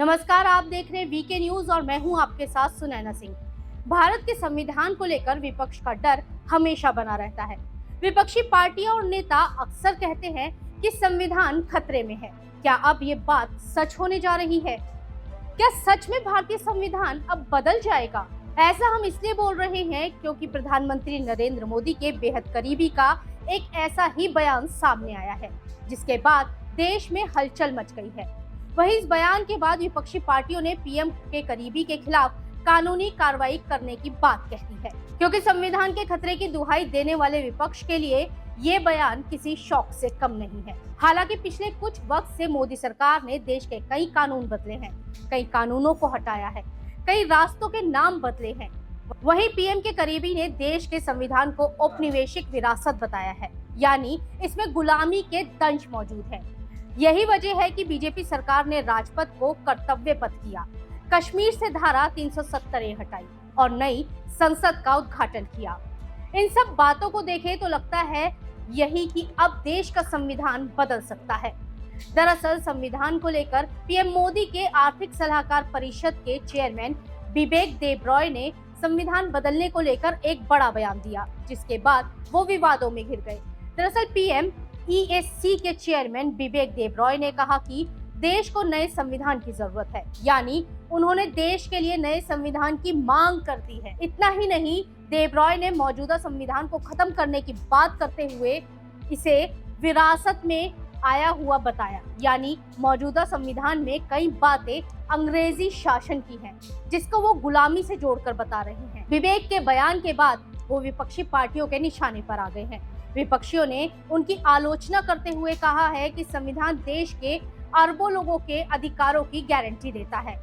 नमस्कार, आप देख रहे हैं वीके न्यूज और मैं हूं आपके साथ सुनैना सिंह। भारत के संविधान को लेकर विपक्ष का डर हमेशा बना रहता है। विपक्षी पार्टियां और नेता अक्सर कहते हैं कि संविधान खतरे में है। क्या अब ये बात सच होने जा रही है? क्या सच में भारतीय संविधान अब बदल जाएगा? ऐसा हम इसलिए बोल रहे हैं क्योंकि प्रधानमंत्री नरेंद्र मोदी के बेहद करीबी का एक ऐसा ही बयान सामने आया है, जिसके बाद देश में हलचल मच गई है। वहीं इस बयान के बाद विपक्षी पार्टियों ने पीएम के करीबी के खिलाफ कानूनी कार्रवाई करने की बात कह दी है, क्योंकि संविधान के खतरे की दुहाई देने वाले विपक्ष के लिए ये बयान किसी शौक से कम नहीं है। हालांकि पिछले कुछ वक्त से मोदी सरकार ने देश के कई कानून बदले हैं, कई कानूनों को हटाया है, कई रास्तों के नाम बदले हैं। वहीं पीएम के करीबी ने देश के संविधान को औपनिवेशिक विरासत बताया है, यानी इसमें गुलामी के दंश मौजूद है। यही वजह है कि बीजेपी सरकार ने राजपथ को कर्तव्य पथ किया, कश्मीर से धारा 370 हटाई और नई संसद का उद्घाटन किया। इन सब बातों को देखें तो लगता है यही कि अब देश का संविधान बदल सकता है। दरअसल संविधान को लेकर पीएम मोदी के आर्थिक सलाहकार परिषद के चेयरमैन बिबेक देबरॉय ने संविधान बदलने को लेकर एक बड़ा बयान दिया, जिसके बाद वो विवादों में घिर गए। दरअसल पीएम ESC के चेयरमैन बिबेक देबरॉय ने कहा कि देश को नए संविधान की जरूरत है, यानी उन्होंने देश के लिए नए संविधान की मांग कर दी है। इतना ही नहीं, देबरॉय ने मौजूदा संविधान को खत्म करने की बात करते हुए इसे विरासत में आया हुआ बताया, यानी मौजूदा संविधान में कई बातें अंग्रेजी शासन की हैं, जिसको वो गुलामी से जोड़कर बता रहे हैं। विवेक के बयान के बाद वो विपक्षी पार्टियों के निशाने पर आ गए हैं। विपक्षियों ने उनकी आलोचना करते हुए कहा है कि संविधान देश के अरबों लोगों के अधिकारों की गारंटी देता है।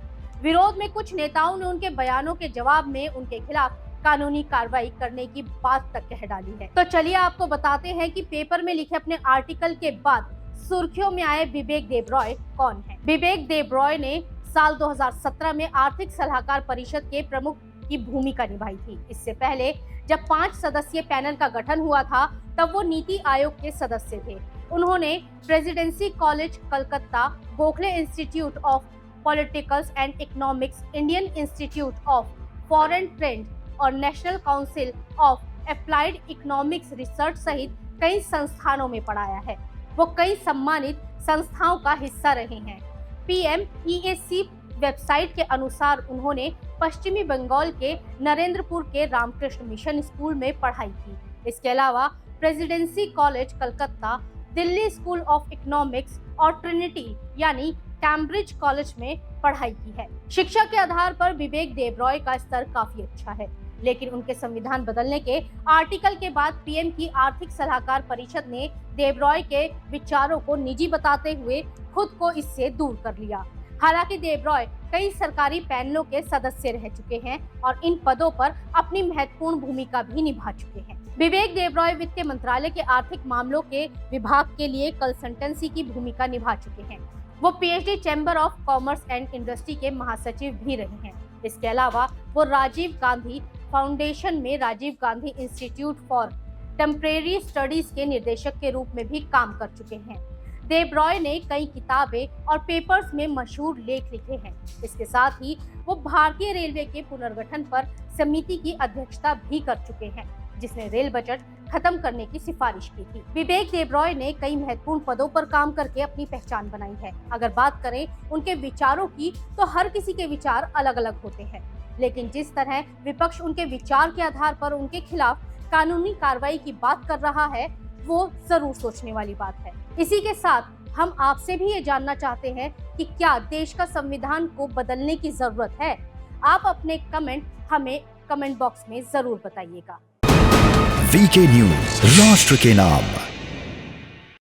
विरोध में कुछ नेताओं ने उनके बयानों के जवाब में उनके खिलाफ कानूनी कार्रवाई करने की बात तक कह डाली है। तो चलिए आपको बताते हैं कि पेपर में लिखे अपने आर्टिकल के बाद सुर्खियों में आए बिबेक देबरॉय कौन है। बिबेक देबरॉय ने साल 2017 में आर्थिक सलाहकार परिषद के प्रमुख की भूमिका निभाई थी। इससे पहले जब 5 सदस्यीय पैनल का गठन हुआ था, तब वो नीति आयोग के सदस्य थे। उन्होंने presidency college Calcutta, Gokhale institute of politicals and economics, Indian institute of foreign trade और national council of applied economics research सहित कई संस्थानों में पढ़ाया है। वो कई सम्मानित संस्थाओं का हिस्सा रहे हैं। PMESC वेबसाइट के अनुसार उन्होंने पश्चिमी बंगाल के नरेंद्रपुर के रामकृष्ण मिशन स्कूल में पढ़ाई की। इसके अलावा presidency college Calcutta, Delhi school of economics और ट्रिनिटी यानी कैम्ब्रिज कॉलेज में पढ़ाई की है। शिक्षा के आधार पर बिबेक देबरॉय का स्तर काफी अच्छा है, लेकिन उनके संविधान बदलने के आर्टिकल के बाद पीएम की आर्थिक सलाहकार परिषद ने देबरॉय के विचारों को निजी बताते हुए खुद को इससे दूर कर लिया। हालांकि देबरॉय कई सरकारी पैनलों के सदस्य रह चुके हैं और इन पदों पर अपनी महत्वपूर्ण भूमिका भी निभा चुके हैं। बिबेक देबरॉय वित्त मंत्रालय के आर्थिक मामलों के विभाग के लिए कंसल्टेंसी की भूमिका निभा चुके हैं। वो PhD chamber of commerce and industry के महासचिव भी रहे हैं। इसके अलावा वो राजीव गांधी फाउंडेशन में Rajiv Gandhi institute for temporary studies के निर्देशक के रूप में भी काम कर चुके हैं। देबरॉय ने कई किताबें और पेपर्स में मशहूर लेख लिखे हैं। इसके साथ ही वो भारतीय रेलवे के पुनर्गठन पर समिति की अध्यक्षता भी कर चुके हैं, जिसने रेल बजट खत्म करने की सिफारिश की थी। बिबेक देबरॉय ने कई महत्वपूर्ण पदों पर काम करके अपनी पहचान बनाई है। अगर बात करें उनके विचारों की, तो हर किसी के विचार अलग अलग होते हैं, लेकिन जिस तरह विपक्ष उनके विचार के आधार पर उनके खिलाफ कानूनी कार्रवाई की बात कर रहा है, वो जरूर सोचने वाली बात है। इसी के साथ हम आपसे भी ये जानना चाहते हैं कि क्या देश का संविधान को बदलने की जरूरत है? आप अपने कमेंट हमें कमेंट बॉक्स में जरूर बताइएगा। वीके न्यूज, राष्ट्र के नाम।